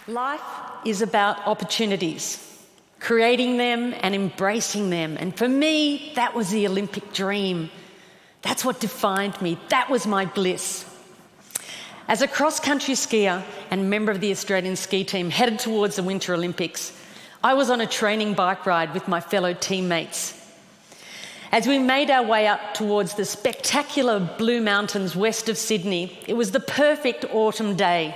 Life is about opportunities, creating them and embracing them. And for me, that was the Olympic dream. That's what defined me. That was my bliss. As a cross-country skier and member of the Australian ski team headed towards the Winter Olympics, I was on a training bike ride with my fellow teammates. As we made our way up towards the spectacular Blue Mountains west of Sydney, it was the perfect autumn day.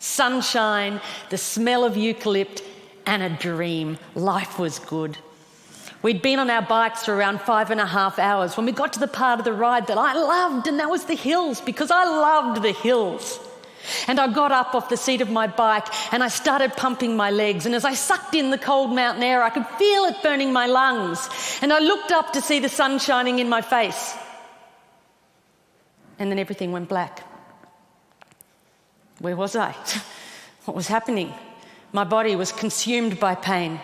Sunshine, the smell of eucalypt, and a dream. Life was good. We'd been on our bikes for around 5.5 hours when we got to the part of the ride that I loved, and that was the hills, because I loved the hills. And I got up off the seat of my bike and I started pumping my legs, and as I sucked in the cold mountain air, I could feel it burning my lungs, and I looked up to see the sun shining in my face. And then everything went black. Where was I? What was happening? My body was consumed by pain.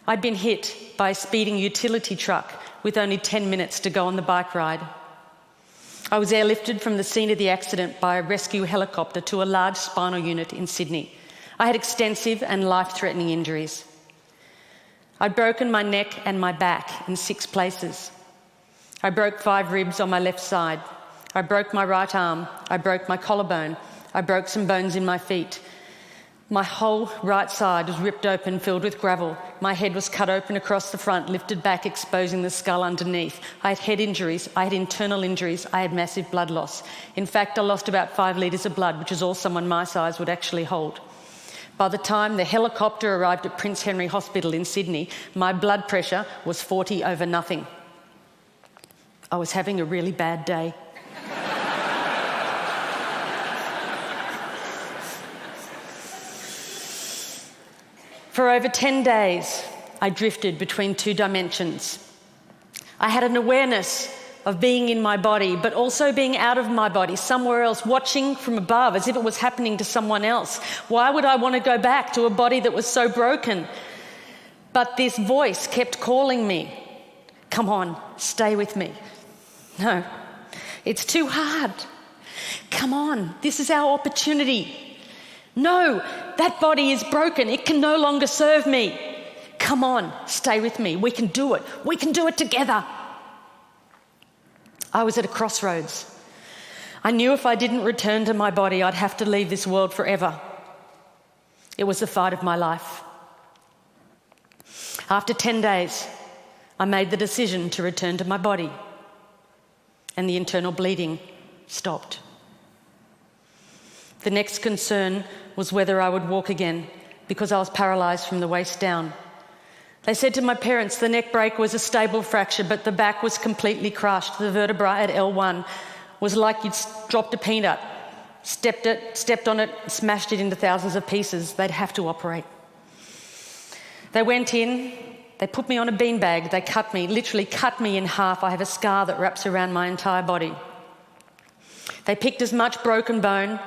I'd been hit by a speeding utility truck with only 10 minutes to go on the bike ride. I was airlifted from the scene of the accident by a rescue helicopter to a large spinal unit in Sydney. I had extensive and life-threatening injuries. I'd broken my neck and my back in 6 places. I broke 5 ribs on my left side. I broke my right arm. I broke my collarbone. I broke some bones in my feet. My whole right side was ripped open, filled with gravel. My head was cut open across the front, lifted back, exposing the skull underneath. I had head injuries. I had internal injuries. I had massive blood loss. In fact, I lost about 5 litres of blood, which is all someone my size would actually hold. By the time the helicopter arrived at Prince Henry Hospital in Sydney, my blood pressure was 40 over nothing. I was having a really bad day. For over 10 days, I drifted between 2 dimensions. I had an awareness of being in my body, but also being out of my body, somewhere else, watching from above as if it was happening to someone else. Why would I want to go back to a body that was so broken? But this voice kept calling me, "Come on, stay with me." No, it's too hard. Come on, this is our opportunity. No, that body is broken. It can no longer serve me. Come on, stay with me. We can do it. We can do it together. I was at a crossroads. I knew if I didn't return to my body, I'd have to leave this world forever. It was the fight of my life. After 10 days, I made the decision to return to my body, and the internal bleeding stopped. The next concern was whether I would walk again, because I was paralysed from the waist down. They said to my parents the neck break was a stable fracture, but the back was completely crushed. The vertebra at L1 was like you'd dropped a peanut, stepped on it, smashed it into thousands of pieces. They'd have to operate. They went in, they put me on a beanbag, they cut me, literally cut me in half. I have a scar that wraps around my entire body. They picked as much broken bone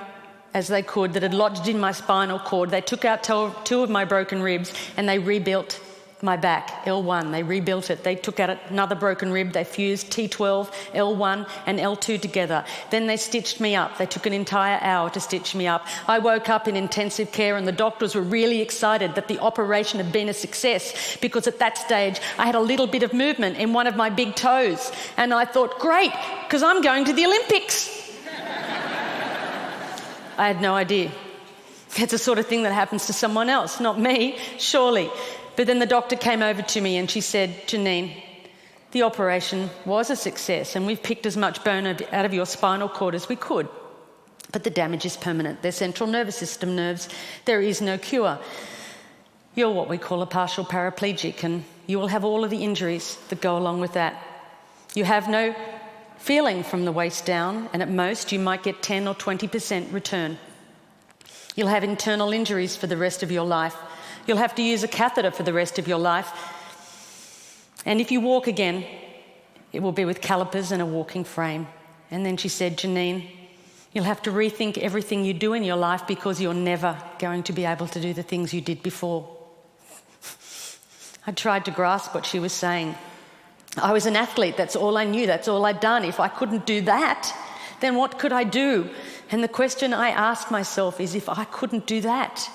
as they could that had lodged in my spinal cord. They took out 2 of my broken ribs and they rebuilt my back, L1. They rebuilt it. They took out another broken rib. They fused T12, L1 and L2 together. Then they stitched me up. They took an entire hour to stitch me up. I woke up in intensive care and the doctors were really excited that the operation had been a success, because at that stage I had a little bit of movement in one of my big toes. And I thought, great, because I'm going to the Olympics. I had no idea. It's the sort of thing that happens to someone else, not me, surely. But then the doctor came over to me and she said, "Janine, the operation was a success and we've picked as much bone out of your spinal cord as we could. But the damage is permanent. They're central nervous system nerves. There is no cure. You're what we call a partial paraplegic, and you will have all of the injuries that go along with that. You have no feeling from the waist down, and at most you might get 10 or 20% return. You'll have internal injuries for the rest of your life. You'll have to use a catheter for the rest of your life. And if you walk again, it will be with calipers and a walking frame." And then she said, "Janine, you'll have to rethink everything you do in your life, because you're never going to be able to do the things you did before." I tried to grasp what she was saying. I was an athlete, that's all I knew, that's all I'd done. If I couldn't do that, then what could I do? And the question I ask myself is, if I couldn't do that,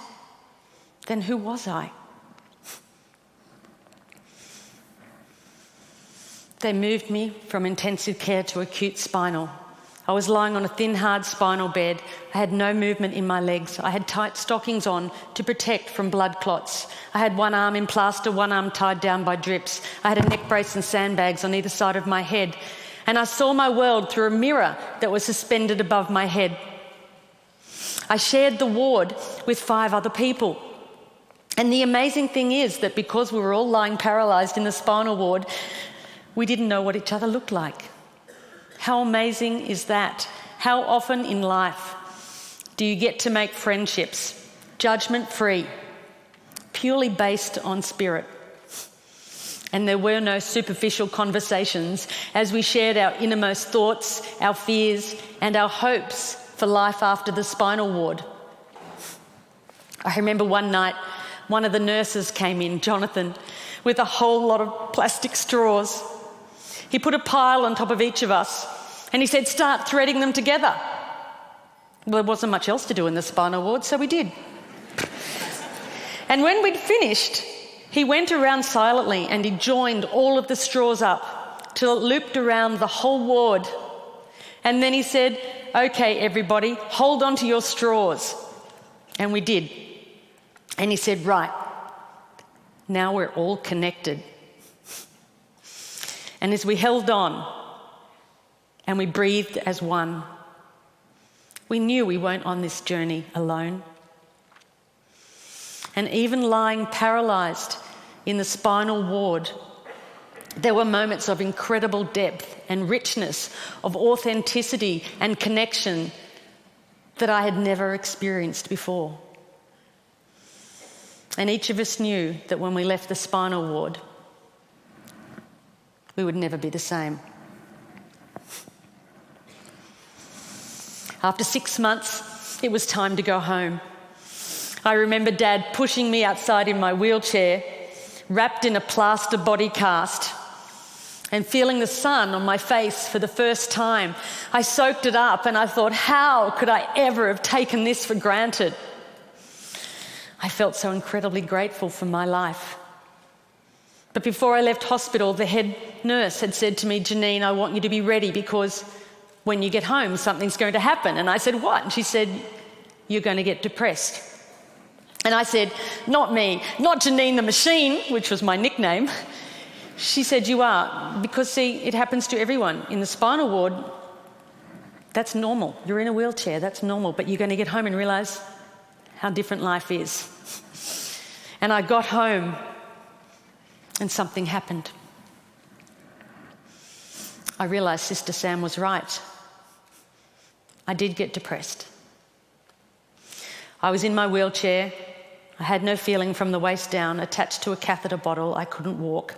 then who was I? They moved me from intensive care to acute spinal. I was lying on a thin, hard spinal bed. I had no movement in my legs. I had tight stockings on to protect from blood clots. I had one arm in plaster, one arm tied down by drips. I had a neck brace and sandbags on either side of my head. And I saw my world through a mirror that was suspended above my head. I shared the ward with 5 other people. And the amazing thing is that because we were all lying paralysed in the spinal ward, we didn't know what each other looked like. How amazing is that? How often in life do you get to make friendships, judgment-free, purely based on spirit? And there were no superficial conversations as we shared our innermost thoughts, our fears, and our hopes for life after the spinal ward. I remember one night, one of the nurses came in, Jonathan, with a whole lot of plastic straws. He put a pile on top of each of us and he said, "Start threading them together." Well, there wasn't much else to do in the spinal ward, so we did. And when we'd finished, he went around silently and he joined all of the straws up till it looped around the whole ward. And then he said, "Okay, everybody, hold on to your straws." And we did. And he said, "Right, now we're all connected." And as we held on and we breathed as one, we knew we weren't on this journey alone. And even lying paralysed in the spinal ward, there were moments of incredible depth and richness, of authenticity and connection that I had never experienced before. And each of us knew that when we left the spinal ward, we would never be the same. After 6 months, it was time to go home. I remember Dad pushing me outside in my wheelchair, wrapped in a plaster body cast, and feeling the sun on my face for the first time. I soaked it up and I thought, how could I ever have taken this for granted? I felt so incredibly grateful for my life. But before I left hospital, the head nurse had said to me, "Janine, I want you to be ready because when you get home, something's going to happen." And I said, "What?" And she said, "You're going to get depressed." And I said, "Not me, not Janine the Machine," which was my nickname. She said, "You are, because see, it happens to everyone. In the spinal ward, that's normal. You're in a wheelchair, that's normal, but you're going to get home and realise how different life is." And I got home and something happened. I realised Sister Sam was right. I did get depressed. I was in my wheelchair. I had no feeling from the waist down, attached to a catheter bottle. I couldn't walk.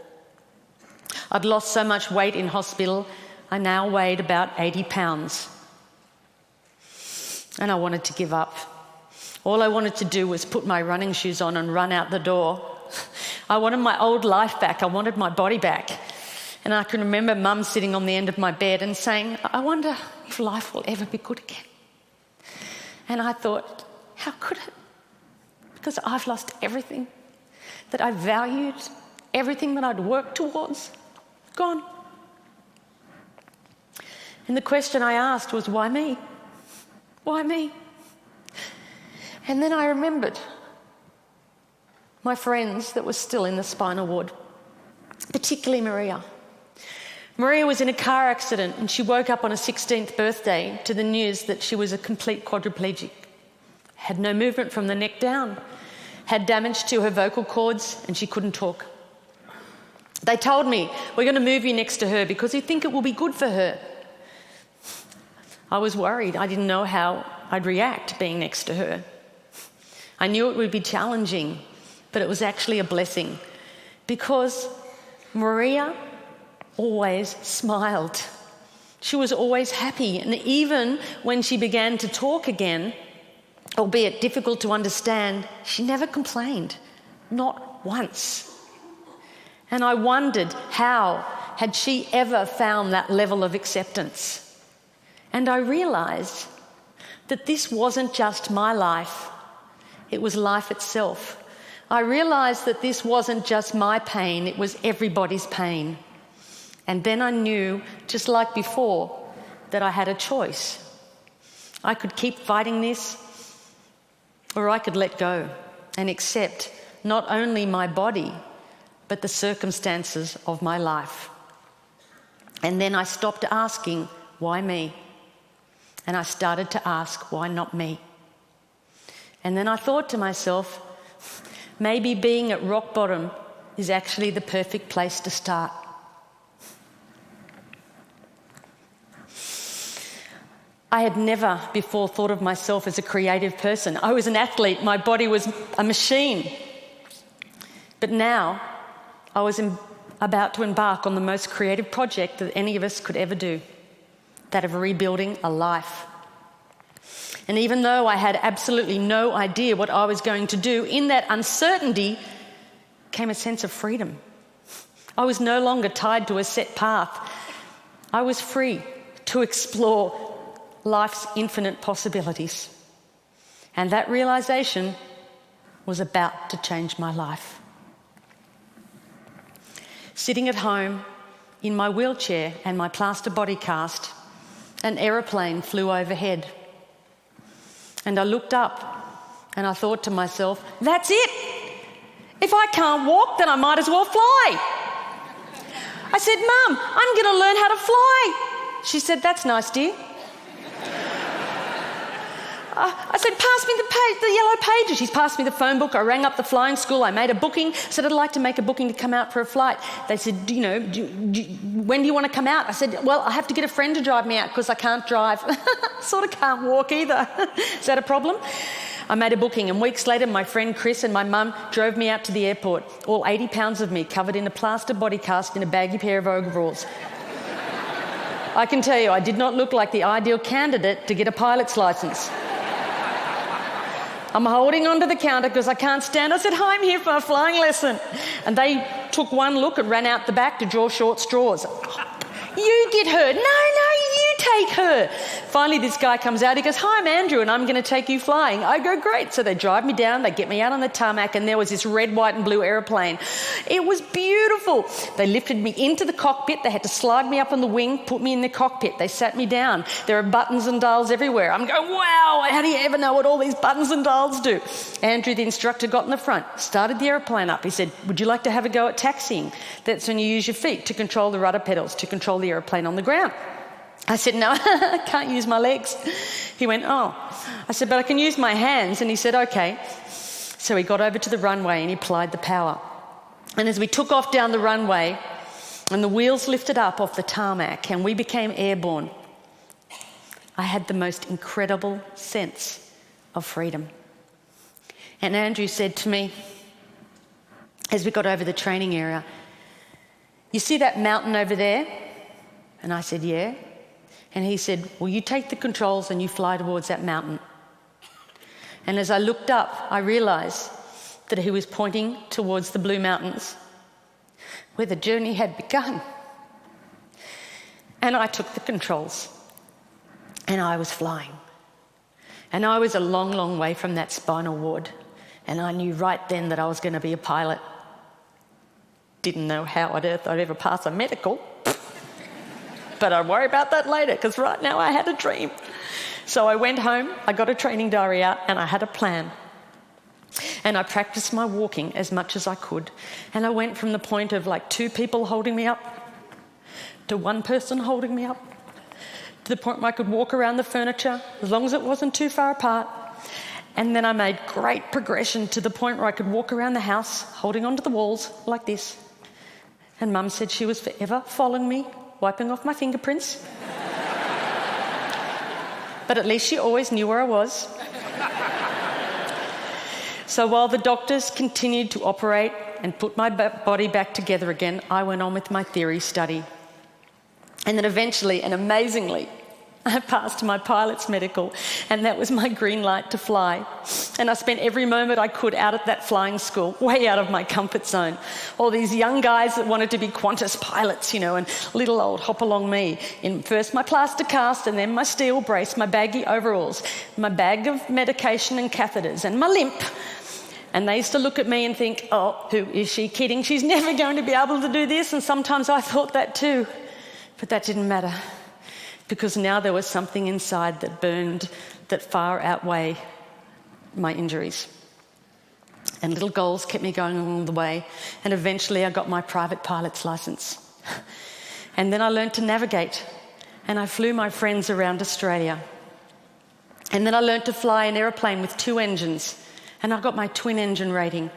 I'd lost so much weight in hospital, I now weighed about 80 pounds. And I wanted to give up. All I wanted to do was put my running shoes on and run out the door. I wanted my old life back. I wanted my body back. And I can remember Mum sitting on the end of my bed and saying, "I wonder if life will ever be good again." And I thought, how could it? Because I've lost everything that I valued, everything that I'd worked towards, gone. And the question I asked was, why me? Why me? And then I remembered my friends that were still in the spinal ward, particularly Maria. Maria was in a car accident and she woke up on her 16th birthday to the news that she was a complete quadriplegic, had no movement from the neck down, had damage to her vocal cords and she couldn't talk. They told me, "We're going to move you next to her because we think it will be good for her." I was worried. I didn't know how I'd react being next to her. I knew it would be challenging, but it was actually a blessing because Maria always smiled. She was always happy, and even when she began to talk again, albeit difficult to understand, she never complained, not once. And I wondered, how had she ever found that level of acceptance? And I realised that this wasn't just my life, it was life itself. I realised that this wasn't just my pain, it was everybody's pain. And then I knew, just like before, that I had a choice. I could keep fighting this, or I could let go and accept not only my body, but the circumstances of my life. And then I stopped asking, why me? And I started to ask, why not me? And then I thought to myself, maybe being at rock bottom is actually the perfect place to start. I had never before thought of myself as a creative person. I was an athlete, my body was a machine. But now I was about to embark on the most creative project that any of us could ever do, that of rebuilding a life. And even though I had absolutely no idea what I was going to do, in that uncertainty came a sense of freedom. I was no longer tied to a set path. I was free to explore life's infinite possibilities. And that realisation was about to change my life. Sitting at home in my wheelchair and my plaster body cast, an aeroplane flew overhead. And I looked up and I thought to myself, that's it! If I can't walk, then I might as well fly. I said, Mum, I'm going to learn how to fly. She said, that's nice, dear. I said, pass me the yellow pages. She's passed me the phone book. I rang up the flying school. I made a booking. I said, I'd like to make a booking to come out for a flight. They said, when do you want to come out? I said, well, I have to get a friend to drive me out because I can't drive. Sort of can't walk either. Is that a problem? I made a booking, and weeks later my friend Chris and my mum drove me out to the airport, all 80 pounds of me covered in a plaster body cast in a baggy pair of overalls. I can tell you, I did not look like the ideal candidate to get a pilot's licence. I'm holding onto the counter because I can't stand. I said, hi, I'm here for a flying lesson. And they took one look and ran out the back to draw short straws. You get her. No, you take her. Finally, this guy comes out. He goes, hi, I'm Andrew, and I'm going to take you flying. I go, great. So they drive me down. They get me out on the tarmac, and there was this red, white, and blue aeroplane. It was beautiful. They lifted me into the cockpit. They had to slide me up on the wing, put me in the cockpit. They sat me down. There are buttons and dials everywhere. I'm going, wow, how do you ever know what all these buttons and dials do? Andrew, the instructor, got in the front, started the aeroplane up. He said, would you like to have a go at taxiing? That's when you use your feet to control the rudder pedals, to control the aeroplane on the ground. I said, no, I can't use my legs. He went, oh. I said, but I can use my hands. And he said, okay. So he got over to the runway and he applied the power. And as we took off down the runway and the wheels lifted up off the tarmac and we became airborne, I had the most incredible sense of freedom. And Andrew said to me, as we got over the training area, you see that mountain over there? And I said, yeah. And he said, well, you take the controls and you fly towards that mountain. And as I looked up, I realised that he was pointing towards the Blue Mountains, where the journey had begun. And I took the controls and I was flying. And I was a long, long way from that spinal ward. And I knew right then that I was going to be a pilot. Didn't know how on earth I'd ever pass a medical. But I'd worry about that later, because right now I had a dream. So I went home, I got a training diary out, and I had a plan. And I practiced my walking as much as I could. And I went from the point of like 2 people holding me up to 1 person holding me up, to the point where I could walk around the furniture, as long as it wasn't too far apart. And then I made great progression to the point where I could walk around the house, holding onto the walls like this. And Mum said she was forever following me, wiping off my fingerprints. But at least she always knew where I was. So while the doctors continued to operate and put my body back together again, I went on with my theory study. And then eventually and amazingly, I passed my pilot's medical, and that was my green light to fly. And I spent every moment I could out at that flying school, way out of my comfort zone. All these young guys that wanted to be Qantas pilots, and little old hop-along me, in first my plaster cast and then my steel brace, my baggy overalls, my bag of medication and catheters, and my limp. And they used to look at me and think, oh, who is she kidding? She's never going to be able to do this. And sometimes I thought that too. But that didn't matter, because now there was something inside that burned that far outweighed my injuries. And little goals kept me going along the way. And eventually I got my private pilot's license. And then I learned to navigate. And I flew my friends around Australia. And then I learned to fly an aeroplane with 2 engines. And I got my twin engine rating.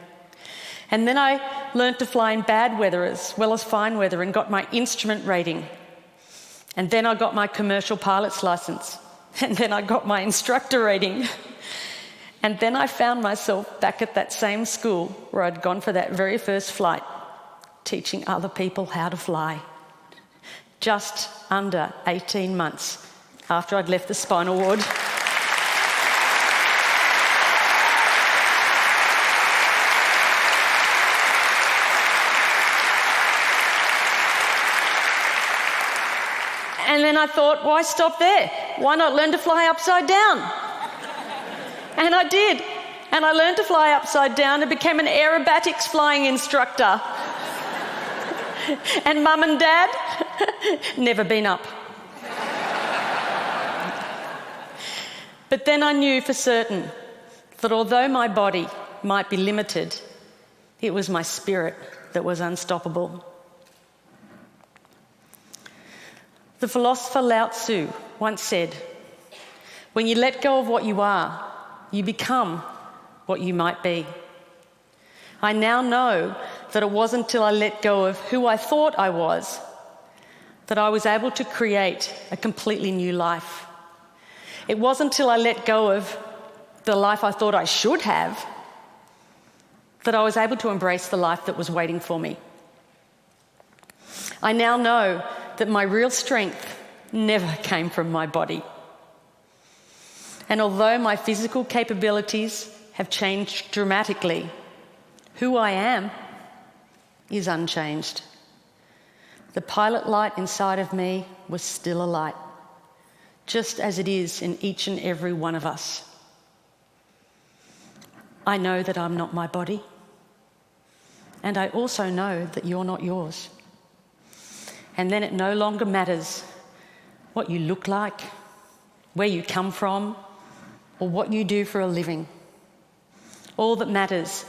And then I learned to fly in bad weather as well as fine weather and got my instrument rating. And then I got my commercial pilot's license. And then I got my instructor rating. And then I found myself back at that same school where I'd gone for that very first flight, teaching other people how to fly. Just under 18 months after I'd left the spinal ward. And then I thought, why stop there? Why not learn to fly upside down? And I did. And I learned to fly upside down and became an aerobatics flying instructor. And Mum and Dad, never been up. But then I knew for certain that although my body might be limited, it was my spirit that was unstoppable. The philosopher Lao Tzu once said, when you let go of what you are, you become what you might be. I now know that it wasn't until I let go of who I thought I was that I was able to create a completely new life. It wasn't until I let go of the life I thought I should have that I was able to embrace the life that was waiting for me. I now know that my real strength never came from my body. And although my physical capabilities have changed dramatically, who I am is unchanged. The pilot light inside of me was still a light, just as it is in each and every one of us. I know that I'm not my body, and I also know that you're not yours. And then it no longer matters what you look like, where you come from, or what you do for a living. All that matters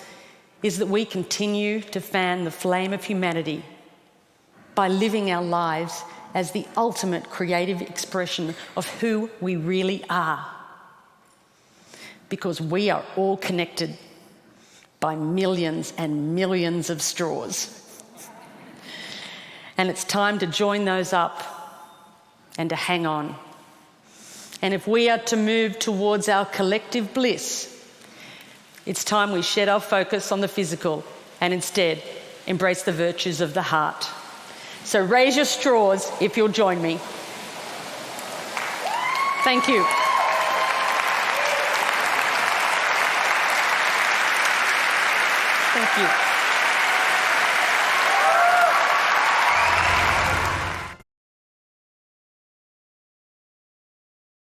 is that we continue to fan the flame of humanity by living our lives as the ultimate creative expression of who we really are. Because we are all connected by millions and millions of straws. And it's time to join those up and to hang on. And if we are to move towards our collective bliss, it's time we shed our focus on the physical and instead embrace the virtues of the heart. So raise your straws if you'll join me. Thank you. Thank you.